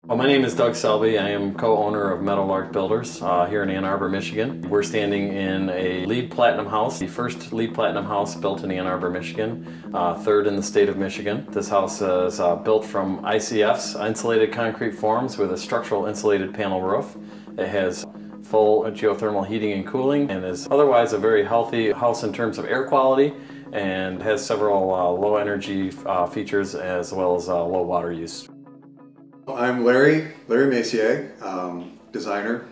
Well, my name is Doug Selby. I am co-owner of Meadowlark Builders here in Ann Arbor, Michigan. We're standing in a LEED Platinum house, the first LEED Platinum house built in Ann Arbor, Michigan, third in the state of Michigan. This house is built from ICF's insulated concrete forms with a structural insulated panel roof. It has full geothermal heating and cooling and is otherwise a very healthy house in terms of air quality, and has several low energy features as well as low water use. I'm Larry Maciag, designer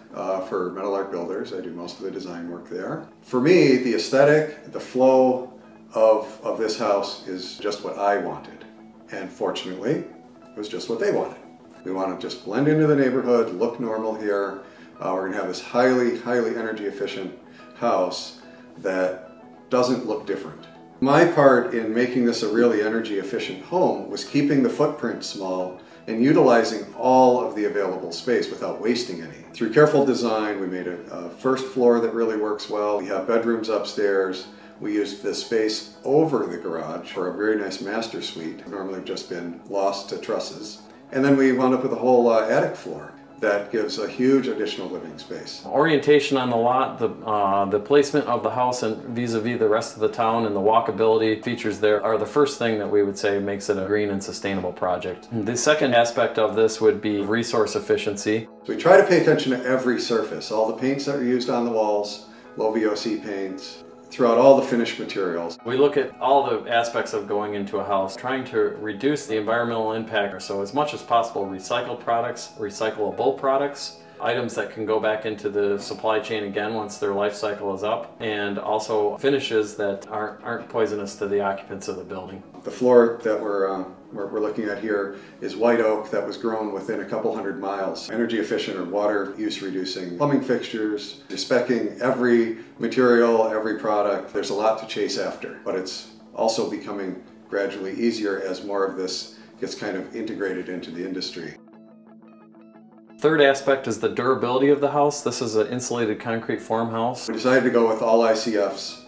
for Meadowlark Builders. I do most of the design work there. For me, the aesthetic, the flow of this house is just what I wanted. And fortunately, it was just what they wanted. We want to just blend into the neighborhood, look normal here. We're going to have this highly energy efficient house that doesn't look different. My part in making this a really energy efficient home was keeping the footprint small and utilizing all of the available space without wasting any. Through careful design, we made a first floor that really works well. We have bedrooms upstairs. We used this space over the garage for a very nice master suite. Normally have just been lost to trusses. And then we wound up with a whole attic floor that gives a huge additional living space. Orientation on the lot, the placement of the house and vis-a-vis the rest of the town, and the walkability features there are the first thing that we would say makes it a green and sustainable project. The second aspect of this would be resource efficiency. We try to pay attention to every surface, all the paints that are used on the walls, low VOC paints, throughout all the finished materials. We look at all the aspects of going into a house, trying to reduce the environmental impact. So as much as possible, recycled products, recyclable products, items that can go back into the supply chain again once their life cycle is up, and also finishes that aren't poisonous to the occupants of the building. The floor that we're looking at here is white oak that was grown within a couple hundred miles. Energy efficient or water use reducing plumbing fixtures, speccing every material, every product. There's a lot to chase after, but it's also becoming gradually easier as more of this gets kind of integrated into the industry. Third aspect is the durability of the house. This is an insulated concrete form house. We decided to go with all ICFs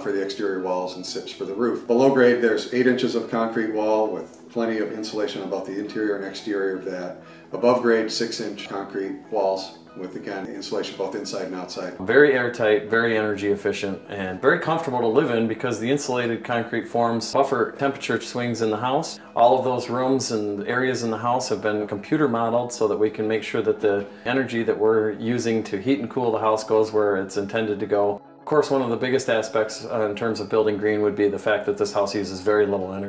for the exterior walls and SIPs for the roof. Below grade, there's 8 inches of concrete wall with plenty of insulation on both the interior and exterior of that. Above grade, 6-inch concrete walls with, again, insulation both inside and outside. Very airtight, very energy efficient, and very comfortable to live in because the insulated concrete forms buffer temperature swings in the house. All of those rooms and areas in the house have been computer modeled so that we can make sure that the energy that we're using to heat and cool the house goes where it's intended to go. Of course, one of the biggest aspects in terms of building green would be the fact that this house uses very little energy.